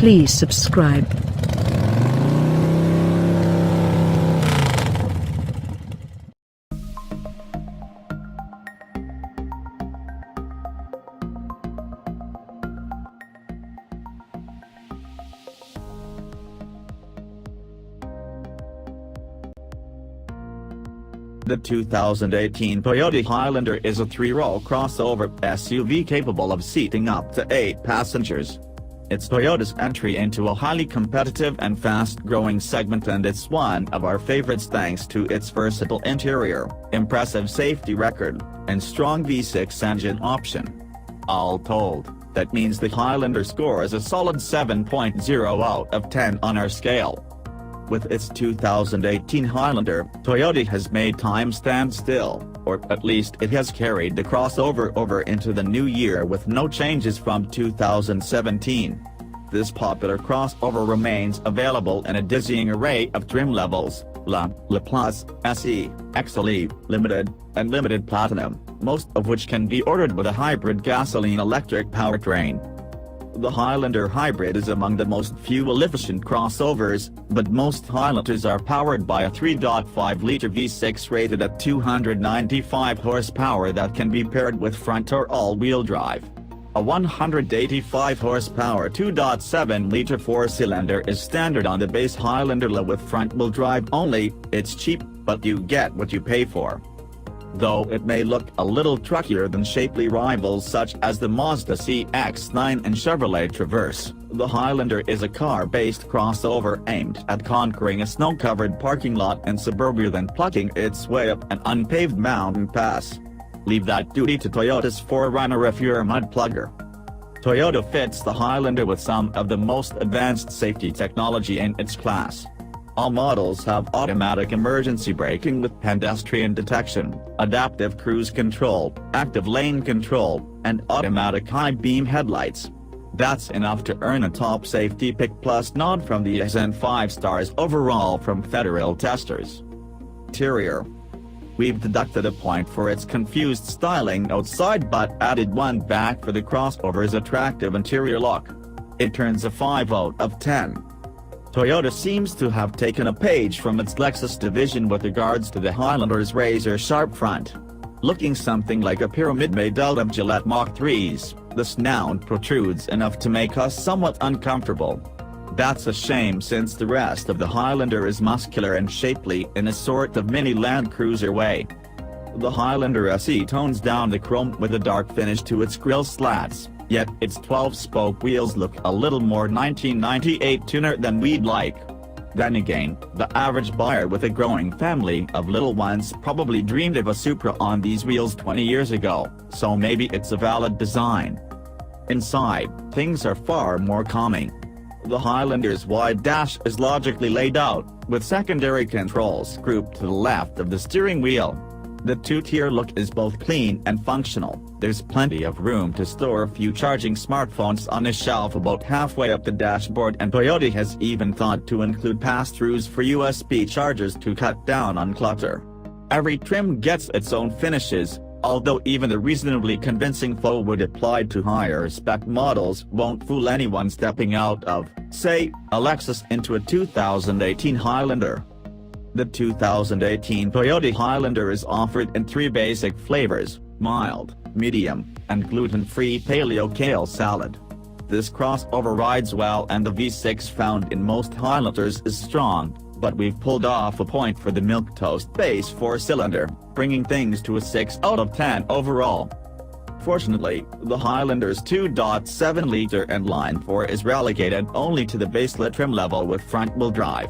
Please subscribe. The 2018 Toyota Highlander is a 3-row crossover SUV capable of seating up to 8 passengers. It's Toyota's entry into a highly competitive and fast-growing segment, and it's one of our favorites thanks to its versatile interior, impressive safety record, and strong V6 engine option. All told, that means the Highlander scores a solid 7.0 out of 10 on our scale. With its 2018 Highlander, Toyota has made time stand still, or at least it has carried the crossover over into the new year with no changes from 2017. This popular crossover remains available in a dizzying array of trim levels: Xle Plus, SE, Xle, Limited, and Limited Platinum, most of which can be ordered with a hybrid gasoline-electric powertrain. The Highlander Hybrid is among the most fuel-efficient crossovers, but most Highlanders are powered by a 3.5-liter V6 rated at 295 horsepower that can be paired with front or all-wheel drive. A 185 horsepower 2.7-liter 4-cylinder is standard on the base Highlander Xle with front-wheel drive only. It's cheap, but you get what you pay for. Though it may look a little truckier than shapely rivals such as the Mazda CX-9 and Chevrolet Traverse, the Highlander is a car-based crossover aimed at conquering a snow-covered parking lot in suburbia than plucking its way up an unpaved mountain pass. Leave that duty to Toyota's 4Runner if you're a mud plugger. Toyota fits the Highlander with some of the most advanced safety technology in its class. All models have automatic emergency braking with pedestrian detection, adaptive cruise control, active lane control, and automatic high-beam headlights. That's enough to earn a top safety pick plus nod from the ES and 5 stars overall from federal testers. Interior. We've deducted a point for its confused styling outside but added one back for the crossover's attractive interior look. It turns a 5 out of 10. Toyota seems to have taken a page from its Lexus division with regards to the Highlander's razor-sharp front. Looking something like a pyramid made out of Gillette Mach 3s, the snout protrudes enough to make us somewhat uncomfortable. That's a shame since the rest of the Highlander is muscular and shapely in a sort of mini Land Cruiser way. The Highlander SE tones down the chrome with a dark finish to its grille slats, yet its 12-spoke wheels look a little more 1998 tuner than we'd like. Then again, the average buyer with a growing family of little ones probably dreamed of a Supra on these wheels 20 years ago, so maybe it's a valid design. Inside, things are far more calming. The Highlander's wide dash is logically laid out, with secondary controls grouped to the left of the steering wheel. The two-tier look is both clean and functional. There's plenty of room to store a few charging smartphones on a shelf about halfway up the dashboard, and Toyota has even thought to include pass-throughs for USB chargers to cut down on clutter. Every trim gets its own finishes, although even the reasonably convincing forward applied to higher-spec models won't fool anyone stepping out of, say, a Lexus into a 2018 Highlander. The 2018 Toyota Highlander is offered in 3 basic flavors: mild, medium, and gluten-free paleo kale salad. This crossover rides well, and the V6 found in most Highlanders is strong, but we've pulled off a point for the milquetoast base 4-cylinder, bringing things to a 6 out of 10 overall. Fortunately, the Highlander's 2.7-liter inline 4 is relegated only to the base trim level with front-wheel drive.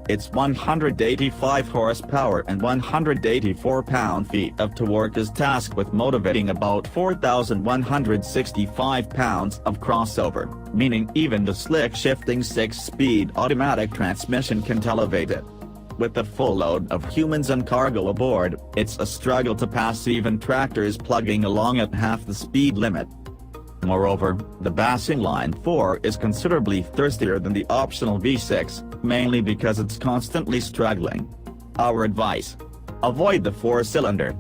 Its 185 horsepower and 184 pound-feet of torque is tasked with motivating about 4,165 pounds of crossover, meaning even the slick shifting 6-speed automatic transmission can elevate it. With a full load of humans and cargo aboard, it's a struggle to pass even tractors plugging along at half the speed limit. Moreover, the Bass inline 4 is considerably thirstier than the optional V6, mainly because it's constantly struggling. Our advice: avoid the 4-cylinder.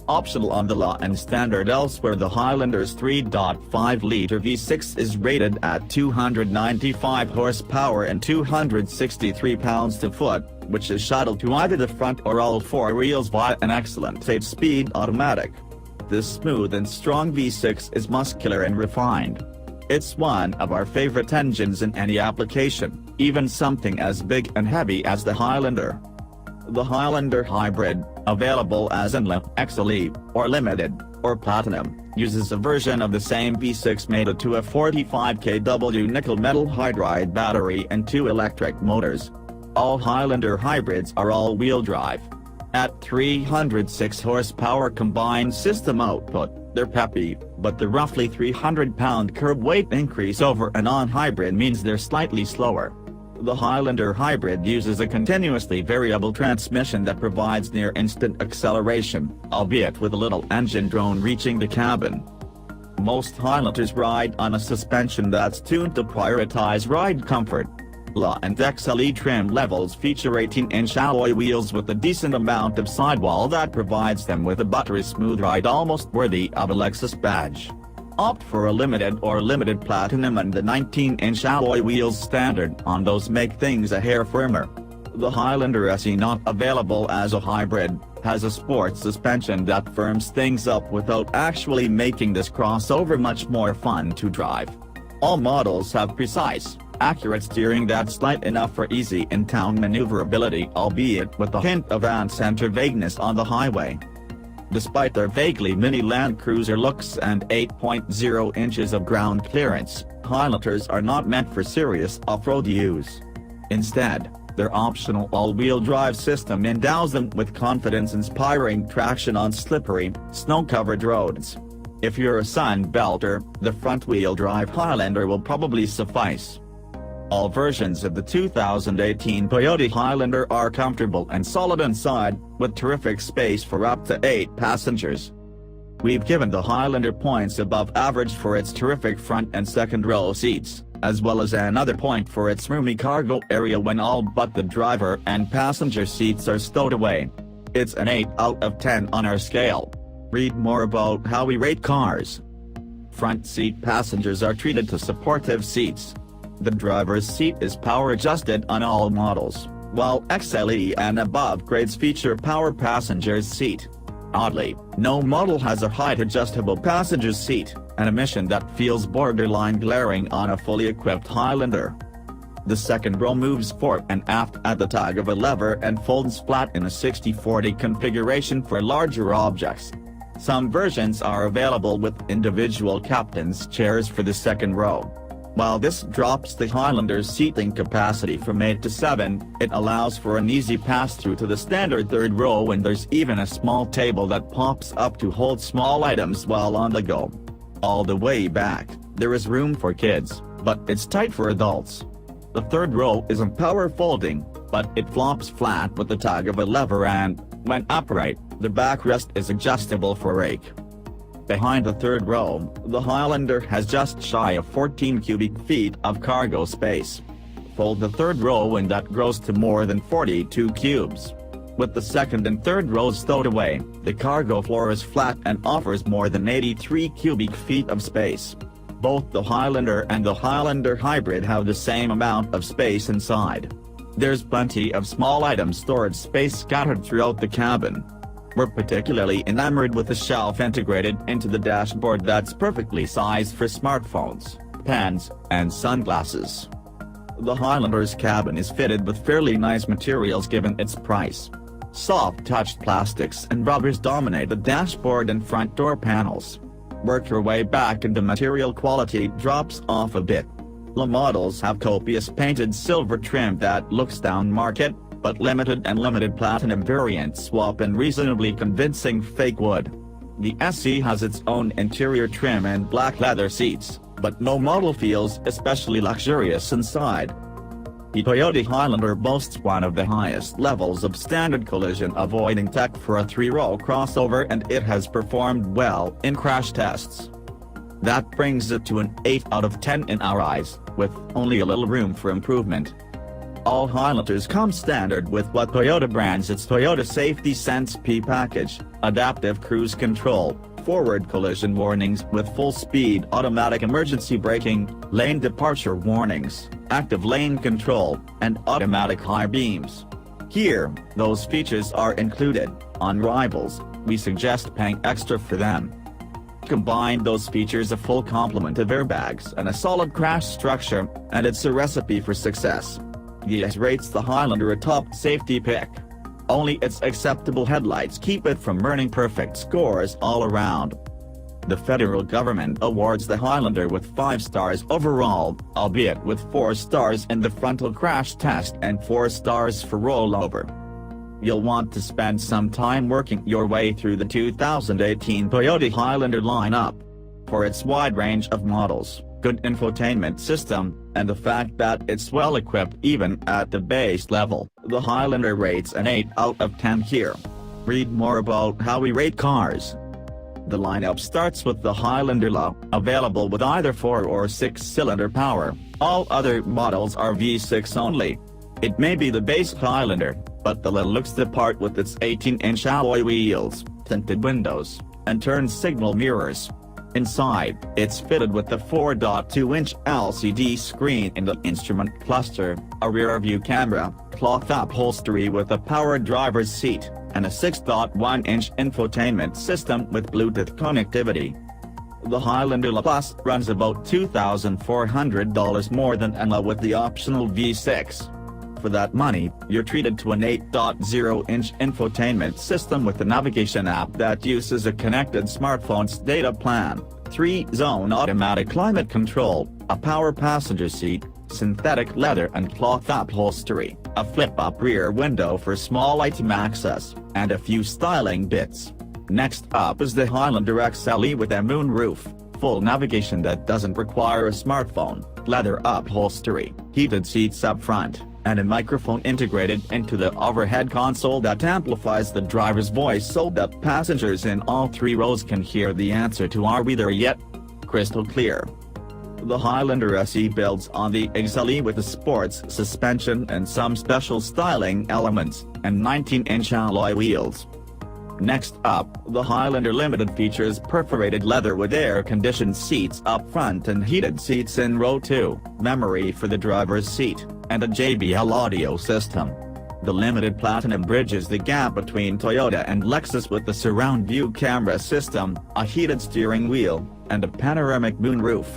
Optional on the law and standard elsewhere, the Highlander's 3.5-liter V6 is rated at 295 horsepower and 263 pounds-to-foot, which is shuttled to either the front or all four wheels via an excellent 8-speed automatic. This smooth and strong V6 is muscular and refined. It's one of our favorite engines in any application, even something as big and heavy as the Highlander. The Highlander Hybrid, available as Highlander Xle, or Limited, or Platinum, uses a version of the same V6 mated to a 45 kW nickel-metal hydride battery and 2 electric motors. All Highlander hybrids are all-wheel drive. At 306 horsepower combined system output, they're peppy, but the roughly 300-pound curb weight increase over a non-hybrid means they're slightly slower. The Highlander Hybrid uses a continuously variable transmission that provides near-instant acceleration, albeit with a little engine drone reaching the cabin. Most Highlanders ride on a suspension that's tuned to prioritize ride comfort. And Xle trim levels feature 18-inch alloy wheels with a decent amount of sidewall that provides them with a buttery smooth ride almost worthy of a Lexus badge. Opt for a Limited or Limited Platinum, and the 19-inch alloy wheels standard on those make things a hair firmer. The Highlander Xle, not available as a hybrid, has a sport suspension that firms things up without actually making this crossover much more fun to drive. All models have precise, accurate steering that's light enough for easy in-town maneuverability, albeit with a hint of center vagueness on the highway. Despite their vaguely mini Land Cruiser looks and 8.0 inches of ground clearance, Highlanders are not meant for serious off-road use. Instead, their optional all-wheel drive system endows them with confidence-inspiring traction on slippery, snow-covered roads. If you're a Sunbelter, the front-wheel drive Highlander will probably suffice. All versions of the 2018 Toyota Highlander are comfortable and solid inside, with terrific space for up to 8 passengers. We've given the Highlander points above average for its terrific front and second row seats, as well as another point for its roomy cargo area when all but the driver and passenger seats are stowed away. It's an 8 out of 10 on our scale. Read more about how we rate cars. Front seat passengers are treated to supportive seats. The driver's seat is power-adjusted on all models, while Xle and above grades feature power passenger's seat. Oddly, no model has a height-adjustable passenger's seat, an omission that feels borderline glaring on a fully equipped Highlander. The second row moves fore and aft at the tug of a lever and folds flat in a 60-40 configuration for larger objects. Some versions are available with individual captain's chairs for the second row. While this drops the Highlander's seating capacity from 8 to 7, it allows for an easy pass-through to the standard third row, and there's even a small table that pops up to hold small items while on the go. All the way back, there is room for kids, but it's tight for adults. The third row isn't power folding, but it flops flat with the tug of a lever, and, when upright, the backrest is adjustable for rake. Behind the third row, the Highlander has just shy of 14 cubic feet of cargo space. Fold the third row and that grows to more than 42 cubes. With the second and third rows stowed away, the cargo floor is flat and offers more than 83 cubic feet of space. Both the Highlander and the Highlander Hybrid have the same amount of space inside. There's plenty of small item storage space scattered throughout the cabin. We're particularly enamored with the shelf integrated into the dashboard that's perfectly sized for smartphones, pens, and sunglasses. The Highlander's cabin is fitted with fairly nice materials given its price. Soft-touched plastics and rubbers dominate the dashboard and front door panels. Work your way back and the material quality drops off a bit. The models have copious painted silver trim that looks down market, but Limited and Limited Platinum variants swap in reasonably convincing fake wood. The Xle has its own interior trim and black leather seats, but no model feels especially luxurious inside. The Toyota Highlander boasts one of the highest levels of standard collision avoiding tech for a 3-row crossover, and it has performed well in crash tests. That brings it to an 8 out of 10 in our eyes, with only a little room for improvement. All Highlanders come standard with what Toyota brands its Toyota Safety Sense P package, adaptive cruise control, forward collision warnings with full-speed automatic emergency braking, lane departure warnings, active lane control, and automatic high beams. Here, those features are included. On rivals, we suggest paying extra for them. Combine those features, a full complement of airbags and a solid crash structure, and it's a recipe for success. Xle rates the Highlander a top safety pick. Only its acceptable headlights keep it from earning perfect scores all around. The federal government awards the Highlander with 5 stars overall, albeit with 4 stars in the frontal crash test and 4 stars for rollover. You'll want to spend some time working your way through the 2018 Toyota Highlander lineup. For its wide range of models, good infotainment system, and the fact that it's well equipped even at the base level, the Highlander rates an 8 out of 10 here. Read more about how we rate cars. The lineup starts with the Highlander Xle, available with either 4 or 6-cylinder power. All other models are V6 only. It may be the base Highlander, but the Xle looks the part with its 18-inch alloy wheels, tinted windows, and turn signal mirrors. Inside, it's fitted with the 4.2-inch LCD screen in the instrument cluster, a rear-view camera, cloth upholstery with a powered driver's seat, and a 6.1-inch infotainment system with Bluetooth connectivity. The Highlander Xle Plus runs about $2,400 more than Xle with the optional V6. For that money, you're treated to an 8.0-inch infotainment system with a navigation app that uses a connected smartphone's data plan, 3-zone automatic climate control, a power passenger seat, synthetic leather and cloth upholstery, a flip-up rear window for small item access, and a few styling bits. Next up is the Highlander Xle with a moonroof, full navigation that doesn't require a smartphone, leather upholstery, heated seats up front, and a microphone integrated into the overhead console that amplifies the driver's voice so that passengers in all 3 rows can hear the answer to "Are we there yet?" crystal clear. The Highlander Xle builds on the Xle with a sports suspension and some special styling elements, and 19-inch alloy wheels. Next up, the Highlander Limited features perforated leather with air-conditioned seats up front and heated seats in row 2, memory for the driver's seat, and a JBL audio system. The Limited Platinum bridges the gap between Toyota and Lexus with the surround view camera system, a heated steering wheel, and a panoramic moonroof.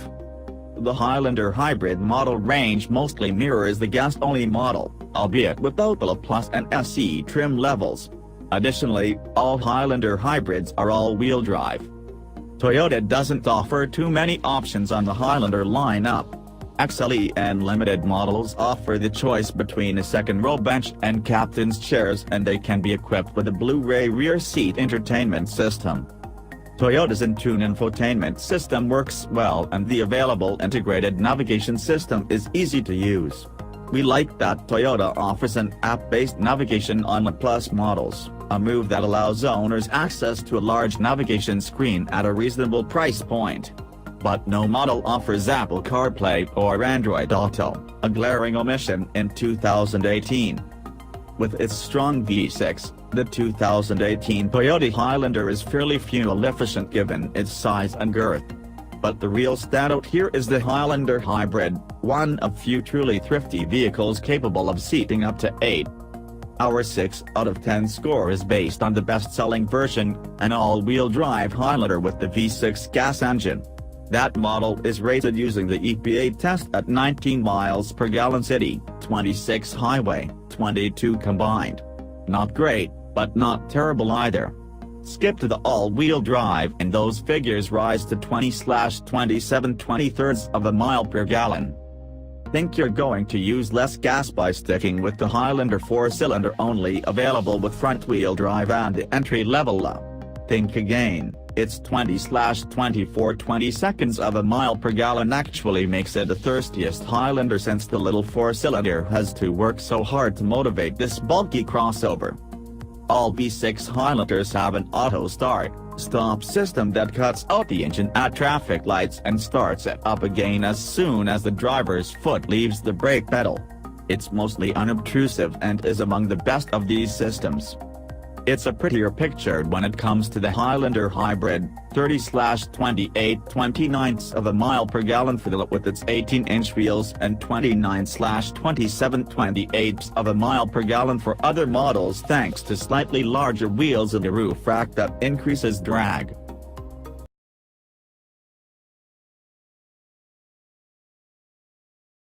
The Highlander Hybrid model range mostly mirrors the guest-only model, albeit without the Plus and SE trim levels. Additionally, all Highlander hybrids are all-wheel drive. Toyota doesn't offer too many options on the Highlander lineup. Xle and Limited models offer the choice between a second-row bench and captain's chairs, and they can be equipped with a Blu-ray rear seat entertainment system. Toyota's Entune infotainment system works well, and the available integrated navigation system is easy to use. We like that Toyota offers an app-based navigation on the Plus models, a move that allows owners access to a large navigation screen at a reasonable price point. But no model offers Apple CarPlay or Android Auto, a glaring omission in 2018. With its strong V6, the 2018 Toyota Highlander is fairly fuel-efficient given its size and girth. But the real standout here is the Highlander Hybrid, one of few truly thrifty vehicles capable of seating up to 8. Our 6 out of 10 score is based on the best-selling version, an all-wheel drive Highlander with the V6 gas engine. That model is rated using the EPA test at 19 miles per gallon city, 26 highway, 22 combined. Not great, but not terrible either. Skip to the all-wheel drive and those figures rise to 20/27 23rds of a mile per gallon. Think you're going to use less gas by sticking with the Highlander 4-cylinder only available with front-wheel drive and the entry-level Xle? Think again. Its 20/24 22seconds of a mile per gallon actually makes it the thirstiest Highlander since the little 4-cylinder has to work so hard to motivate this bulky crossover. All V6 Highlanders have an auto start-stop system that cuts out the engine at traffic lights and starts it up again as soon as the driver's foot leaves the brake pedal. It's mostly unobtrusive and is among the best of these systems. It's a prettier picture when it comes to the Highlander Hybrid, 30/28 of a mile per gallon fuel with its 18-inch wheels and 29/27 of a mile per gallon for other models thanks to slightly larger wheels and a roof rack that increases drag.